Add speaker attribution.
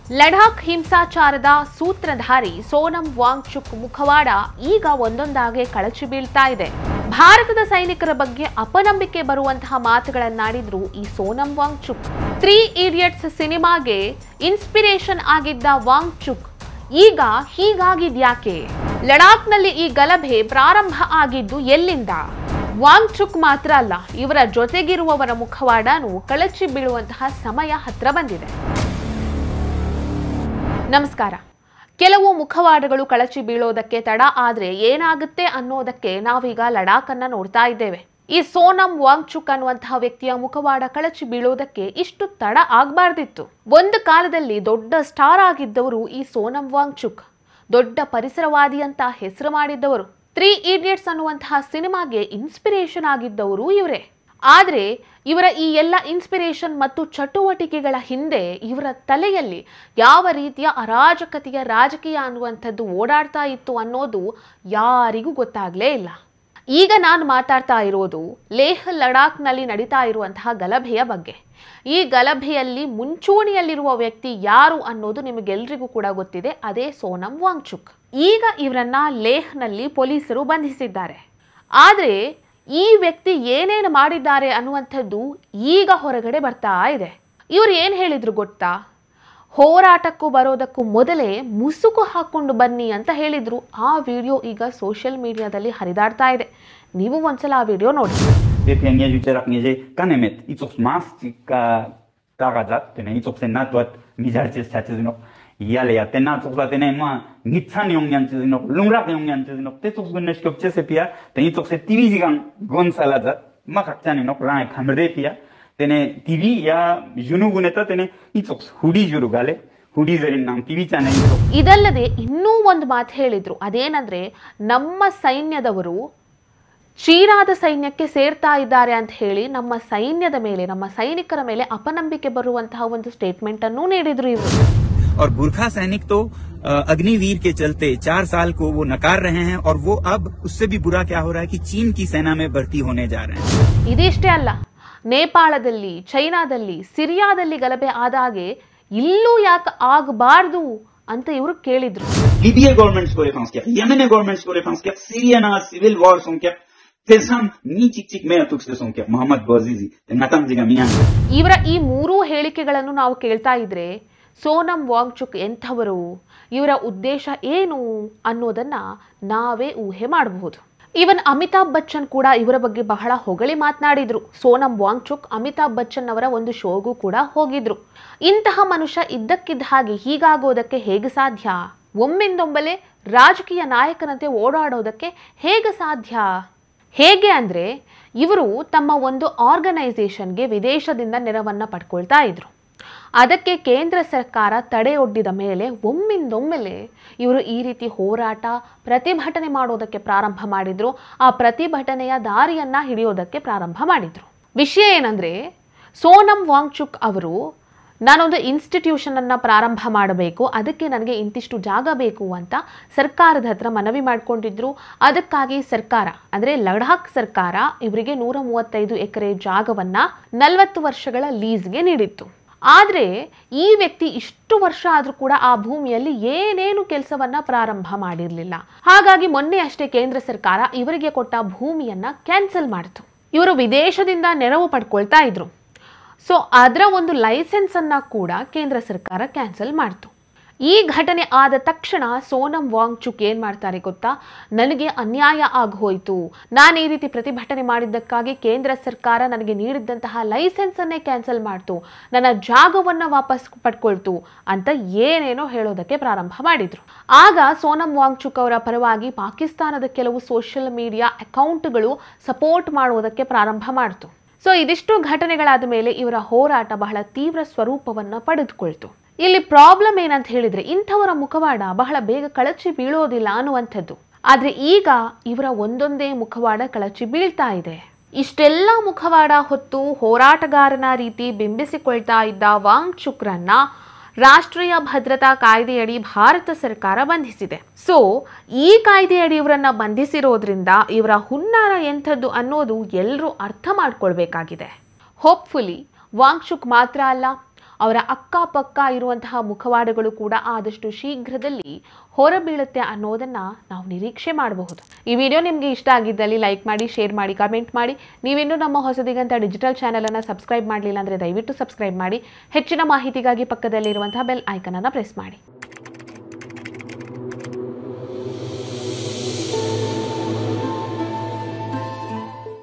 Speaker 1: ಲಡಾಖ್ ಹಿಂಸಾಚಾರದ ಸೂತ್ರಧಾರಿ ಸೋನಂ ವಾಂಗ್ಚುಕ್ ಮುಖವಾಡ ಈಗ ಒಂದೊಂದಾಗೆ ಕಳಚಿ ಬೀಳ್ತಾ ಇದೆ. ಭಾರತದ ಸೈನಿಕರ ಬಗ್ಗೆ ಅಪನಂಬಿಕೆ ಬರುವಂತಹ ಮಾತುಗಳನ್ನಾಡಿದ್ರು ಈ ಸೋನಂ ವಾಂಗ್ಚುಕ್. 3 ಇಡಿಯಟ್ಸ್ ಸಿನಿಮಾಗೆ ಇನ್ಸ್ಪಿರೇಷನ್ ಆಗಿದ್ದ ವಾಂಗ್ಚುಕ್ ಈಗ ಹೀಗಾಗಿದ್ಯಾಕೆ? ಲಡಾಖ್ನಲ್ಲಿ ಈ ಗಲಭೆ ಪ್ರಾರಂಭ ಆಗಿದ್ದು ಎಲ್ಲಿಂದ? ವಾಂಗ್ಚುಕ್ ಮಾತ್ರ ಅಲ್ಲ, ಇವರ ಜೊತೆಗಿರುವವರ ಮುಖವಾಡನೂ ಕಳಚಿ ಬೀಳುವಂತಹ ಸಮಯ ಹತ್ರ ಬಂದಿದೆ. ನಮಸ್ಕಾರ. ಕೆಲವು ಮುಖವಾಡಗಳು ಕಳಚಿ ಬೀಳೋದಕ್ಕೆ ತಡ ಆದ್ರೆ ಏನಾಗುತ್ತೆ ಅನ್ನೋದಕ್ಕೆ ನಾವೀಗ ಲಡಾಖ್ ಅನ್ನ ನೋಡ್ತಾ ಇದ್ದೇವೆ. ಈ ಸೋನಂ ವಾಂಗ್ಚುಕ್ ಅನ್ನುವಂತಹ ವ್ಯಕ್ತಿಯ ಮುಖವಾಡ ಕಳಚಿ ಬೀಳೋದಕ್ಕೆ ಇಷ್ಟು ತಡ ಆಗ್ಬಾರ್ದಿತ್ತು. ಒಂದು ಕಾಲದಲ್ಲಿ ದೊಡ್ಡ ಸ್ಟಾರ್ ಆಗಿದ್ದವರು ಈ ಸೋನಂ ವಾಂಗ್ಚುಕ್, ದೊಡ್ಡ ಪರಿಸರವಾದಿ ಅಂತ ಹೆಸರು ಮಾಡಿದ್ದವರು. 3 ಇಡಿಯಟ್ಸ್ ಅನ್ನುವಂತಹ ಸಿನಿಮಾಗೆ ಇನ್ಸ್ಪಿರೇಷನ್ ಆಗಿದ್ದವರು ಇವರೇ. ಆದರೆ ಇವರ ಈ ಎಲ್ಲ ಇನ್ಸ್ಪಿರೇಷನ್ ಮತ್ತು ಚಟುವಟಿಕೆಗಳ ಹಿಂದೆ ಇವರ ತಲೆಯಲ್ಲಿ ಯಾವ ರೀತಿಯ ಅರಾಜಕತೆಯ ರಾಜಕೀಯ ಅನ್ನುವಂಥದ್ದು ಓಡಾಡ್ತಾ ಇತ್ತು ಅನ್ನೋದು ಯಾರಿಗೂ ಗೊತ್ತಾಗಲೇ ಇಲ್ಲ. ಈಗ ನಾನು ಮಾತಾಡ್ತಾ ಇರೋದು ಲೇಹ್ ಲಡಾಖ್ನಲ್ಲಿ ನಡೀತಾ ಇರುವಂತಹ ಗಲಭೆಯ ಬಗ್ಗೆ. ಈ ಗಲಭೆಯಲ್ಲಿ ಮುಂಚೂಣಿಯಲ್ಲಿರುವ ವ್ಯಕ್ತಿ ಯಾರು ಅನ್ನೋದು ನಿಮಗೆಲ್ರಿಗೂ ಕೂಡ ಗೊತ್ತಿದೆ, ಅದೇ ಸೋನಂ ವಾಂಗ್ಚುಕ್. ಈಗ ಇವರನ್ನ ಲೇಹ್ನಲ್ಲಿ ಪೊಲೀಸರು ಬಂಧಿಸಿದ್ದಾರೆ. ಆದರೆ ಈ ವ್ಯಕ್ತಿ ಏನೇನು ಮಾಡಿದ್ದಾರೆ ಅನ್ನುವಂಥದ್ದು ಈಗ ಹೊರಗಡೆ ಬರ್ತಾ ಇದೆ. ಇವರು ಏನು ಹೇಳಿದ್ರು ಗೊತ್ತಾ? ಹೋರಾಟಕ್ಕೂ ಬರೋದಕ್ಕೂ ಮೊದಲೇ ಮುಸುಕು ಹಾಕೊಂಡು ಬನ್ನಿ ಅಂತ ಹೇಳಿದ್ರು. ಆ ವಿಡಿಯೋ ಈಗ ಸೋಷಿಯಲ್ ಮೀಡಿಯಾದಲ್ಲಿ ಹರಿದಾಡ್ತಾ ಇದೆ. ನೀವು ಒಂದ್ಸಲ ಆ ವಿಡಿಯೋ ನೋಡಿ.
Speaker 2: Iale ya tena tsokla tena ma ngitsan yongyan tsinok lungrak yongyan tsinok te tsokgunne skopche se pia teni tsokse tv jigan gonzala da ma kakchani nok rai khamre pia tene tv ya junu guneta tene itsoks hudi juru gale hudi zerin nam tv channel
Speaker 1: ಇದಲ್ಲದೆ ಇನ್ನೂ ಒಂದು ಮಾತು ಹೇಳಿದ್ರು. ಅದೇನಂದ್ರೆ ನಮ್ಮ ಸೈನ್ಯದವರು ಚೀನಾದ ಸೈನ್ಯಕ್ಕೆ ಸೇರ್ತಾ ಇದ್ದಾರೆ ಅಂತ ಹೇಳಿ ನಮ್ಮ ಸೈನ್ಯದ ಮೇಲೆ, ನಮ್ಮ ಸೈನಿಕರ ಮೇಲೆ ಅಪನಂಬಿಕೆ ಬರುವಂತಹ ಒಂದು ಸ್ಟೇಟ್ಮೆಂಟ್ ಅನ್ನು ನೀಡಿದ್ರು ಇವರು.
Speaker 3: और बुरखा सैनिक तो अग्निवीर के चलते 4 साल को वो नकार रहे हैं और वो अब उससे भी बुरा क्या हो रहा है कि चीन की सेना में भर्ती होने जा रहे हैं.
Speaker 1: ಇದಿಷ್ಟೇ ಅಲ್ಲ, ನೇಪಾಳದಲ್ಲಿ, ಚೈನಾದಲ್ಲಿ, ಸಿರಿಯಾದಲ್ಲಿ ಗಲಭೆ ಆದಾಗೆ ಇಲ್ಲೂ ಯಾಕೆ ಆಗಬಾರ್ದು ಅಂತ ಇವರು ಕೇಳಿದ್ರು.
Speaker 2: ಲಿಬಿಯಾ ಗವರ್ನಮೆಂಟ್ಸ್ को रेफरेंस किया, यमन गवर्नमेंट्स को रेफरेंस किया, सीरिया ना सिविल वॉर सों किया, तेसम नी चिक चिक में अतुक्स सों किया, मोहम्मद बजीजी नतम जिगा मियां.
Speaker 1: ಇವರ ಈ ಮೂರೂ ಹೇಳಿಕೆಗಳನ್ನು ನಾವು ಕೇಳ್ತಾ ಇದ್ರೆ ಸೋನಂ ವಾಂಗ್ಚುಕ್ ಎಂಥವರು, ಇವರ ಉದ್ದೇಶ ಏನು ಅನ್ನೋದನ್ನ ನಾವೇ ಊಹೆ ಮಾಡಬಹುದು. ಇವನ್ ಅಮಿತಾಬ್ ಬಚ್ಚನ್ ಕೂಡ ಇವರ ಬಗ್ಗೆ ಬಹಳ ಹೊಗಳಿ ಮಾತನಾಡಿದ್ರು. ಸೋನಂ ವಾಂಗ್ಚುಕ್ ಅಮಿತಾಬ್ ಬಚ್ಚನ್ ಅವರ ಒಂದು ಶೋಗೂ ಕೂಡ ಹೋಗಿದ್ರು. ಇಂತಹ ಮನುಷ್ಯ ಇದ್ದಕ್ಕಿದ್ದ ಹಾಗೆ ಹೀಗಾಗೋದಕ್ಕೆ ಹೇಗೆ ಸಾಧ್ಯ? ಒಮ್ಮಿಂದೊಮ್ಮೆಲೆ ರಾಜಕೀಯ ನಾಯಕನಂತೆ ಓಡಾಡೋದಕ್ಕೆ ಹೇಗೆ ಸಾಧ್ಯ? ಹೇಗೆ ಅಂದ್ರೆ ಇವರು ತಮ್ಮ ಒಂದು ಆರ್ಗನೈಸೇಷನ್ಗೆ ವಿದೇಶದಿಂದ ನೆರವನ್ನ ಪಡ್ಕೊಳ್ತಾ ಇದ್ರು. ಅದಕ್ಕೆ ಕೇಂದ್ರ ಸರ್ಕಾರ ತಡೆಯೊಡ್ಡಿದ ಮೇಲೆ ಒಮ್ಮಿಂದೊಮ್ಮೆಲೆ ಇವರು ಈ ರೀತಿ ಹೋರಾಟ, ಪ್ರತಿಭಟನೆ ಮಾಡೋದಕ್ಕೆ ಪ್ರಾರಂಭ ಮಾಡಿದ್ರು. ಆ ಪ್ರತಿಭಟನೆಯ ದಾರಿಯನ್ನ ಹಿಡಿಯೋದಕ್ಕೆ ಪ್ರಾರಂಭ ಮಾಡಿದ್ರು. ವಿಷಯ ಏನಂದ್ರೆ ಸೋನಂ ವಾಂಗ್ಚುಕ್ ಅವರು ನಾನೊಂದು ಇನ್ಸ್ಟಿಟ್ಯೂಷನ್ ಅನ್ನ ಪ್ರಾರಂಭ ಮಾಡಬೇಕು, ಅದಕ್ಕೆ ನನಗೆ ಇಂತಿಷ್ಟು ಜಾಗ ಬೇಕು ಅಂತ ಸರ್ಕಾರದ ಹತ್ರ ಮನವಿ ಮಾಡಿಕೊಂಡಿದ್ರು. ಅದಕ್ಕಾಗಿ ಸರ್ಕಾರ ಅಂದ್ರೆ ಲಡಾಖ್ ಸರ್ಕಾರ ಇವರಿಗೆ 135 ಎಕರೆ ಜಾಗವನ್ನ 40 ವರ್ಷಗಳ ಲೀಸ್ಗೆ ನೀಡಿತ್ತು. ಆದ್ರೆ ಈ ವ್ಯಕ್ತಿ ಇಷ್ಟು ವರ್ಷ ಆದ್ರೂ ಕೂಡ ಆ ಭೂಮಿಯಲ್ಲಿ ಏನೇನು ಕೆಲಸವನ್ನ ಪ್ರಾರಂಭ ಮಾಡಿರಲಿಲ್ಲ. ಹಾಗಾಗಿ ಮೊನ್ನೆ ಅಷ್ಟೇ ಕೇಂದ್ರ ಸರ್ಕಾರ ಇವರಿಗೆ ಕೊಟ್ಟ ಭೂಮಿಯನ್ನ ಕ್ಯಾನ್ಸಲ್ ಮಾಡಿತು. ಇವರು ವಿದೇಶದಿಂದ ನೆರವು ಪಡ್ಕೊಳ್ತಾ ಇದ್ರು. ಸೊ ಅದರ ಒಂದು ಲೈಸೆನ್ಸ್ ಅನ್ನ ಕೂಡ ಕೇಂದ್ರ ಸರ್ಕಾರ ಕ್ಯಾನ್ಸಲ್ ಮಾಡ್ತು. ಈ ಘಟನೆ ಆದ ತಕ್ಷಣ ಸೋನಂ ವಾಂಗ್ಚುಕ್ ಏನ್ ಮಾಡ್ತಾರೆ ಗೊತ್ತಾ? ನನಗೆ ಅನ್ಯಾಯ ಆಗೋಯ್ತು, ನಾನು ಈ ರೀತಿ ಪ್ರತಿಭಟನೆ ಮಾಡಿದ್ದಕ್ಕಾಗಿ ಕೇಂದ್ರ ಸರ್ಕಾರ ನನಗೆ ನೀಡಿದ್ದಂತಹ ಲೈಸೆನ್ಸ್ ಅನ್ನೇ ಕ್ಯಾನ್ಸಲ್ ಮಾಡ್ತು, ನನ್ನ ಜಾಗವನ್ನ ವಾಪಸ್ ಪಡ್ಕೊಳ್ತು ಅಂತ ಏನೇನೋ ಹೇಳೋದಕ್ಕೆ ಪ್ರಾರಂಭ ಮಾಡಿದ್ರು. ಆಗ ಸೋನಂ ವಾಂಗ್ಚುಕ್ ಅವರ ಪರವಾಗಿ ಪಾಕಿಸ್ತಾನದ ಕೆಲವು ಸೋಷಿಯಲ್ ಮೀಡಿಯಾ ಅಕೌಂಟ್ಗಳು ಸಪೋರ್ಟ್ ಮಾಡೋದಕ್ಕೆ ಪ್ರಾರಂಭ ಮಾಡ್ತು. ಸೊ ಇದಿಷ್ಟು ಘಟನೆಗಳಾದ ಮೇಲೆ ಇವರ ಹೋರಾಟ ಬಹಳ ತೀವ್ರ ಸ್ವರೂಪವನ್ನ ಪಡೆದುಕೊಳ್ತು. ಇಲ್ಲಿ ಪ್ರಾಬ್ಲಮ್ ಏನಂತ ಹೇಳಿದ್ರೆ ಇಂಥವರ ಮುಖವಾಡ ಬಹಳ ಬೇಗ ಕಳಚಿ ಬೀಳೋದಿಲ್ಲ ಅನ್ನುವಂಥದ್ದು. ಆದ್ರೆ ಈಗ ಇವರ ಒಂದೊಂದೇ ಮುಖವಾಡ ಕಳಚಿ ಬೀಳ್ತಾ ಇದೆ. ಇಷ್ಟೆಲ್ಲ ಮುಖವಾಡ ಹೊತ್ತು ಹೋರಾಟಗಾರನ ರೀತಿ ಬಿಂಬಿಸಿಕೊಳ್ತಾ ಇದ್ದ ವಾಂಗ್ಚುಕ್ರನ್ನ ರಾಷ್ಟ್ರೀಯ ಭದ್ರತಾ ಕಾಯ್ದೆಯಡಿ ಭಾರತ ಸರ್ಕಾರ ಬಂಧಿಸಿದೆ. ಸೊ ಈ ಕಾಯ್ದೆಯಡಿ ಇವರನ್ನ ಬಂಧಿಸಿರೋದ್ರಿಂದ ಇವರ ಹುನ್ನಾರ ಎಂಥದ್ದು ಅನ್ನೋದು ಎಲ್ಲರೂ ಅರ್ಥ ಮಾಡ್ಕೊಳ್ಬೇಕಾಗಿದೆ. ಹೋಪ್ಫುಲಿ ವಾಂಗ್ಚುಕ್ ಮಾತ್ರ ಅಲ್ಲ, ಅವರ ಅಕ್ಕಪಕ್ಕ ಇರುವಂತಹ ಮುಖವಾಡಗಳು ಕೂಡ ಆದಷ್ಟು ಶೀಘ್ರದಲ್ಲಿ ಹೊರಬೀಳುತ್ತೆ ಅನ್ನೋದನ್ನು ನಾವು ನಿರೀಕ್ಷೆ ಮಾಡಬಹುದು. ಈ ವಿಡಿಯೋ ನಿಮಗೆ ಇಷ್ಟ ಆಗಿದ್ದಲ್ಲಿ ಲೈಕ್ ಮಾಡಿ, ಶೇರ್ ಮಾಡಿ, ಕಮೆಂಟ್ ಮಾಡಿ. ನೀವಿನ್ನೂ ನಮ್ಮ ಹೊಸದಿಗಂತ ಡಿಜಿಟಲ್ ಚಾನಲನ್ನು ಸಬ್ಸ್ಕ್ರೈಬ್ ಮಾಡಲಿಲ್ಲ ಅಂದರೆ ದಯವಿಟ್ಟು ಸಬ್ಸ್ಕ್ರೈಬ್ ಮಾಡಿ. ಹೆಚ್ಚಿನ ಮಾಹಿತಿಗಾಗಿ ಪಕ್ಕದಲ್ಲಿರುವಂತಹ ಬೆಲ್ ಐಕನನ್ನು ಪ್ರೆಸ್ ಮಾಡಿ.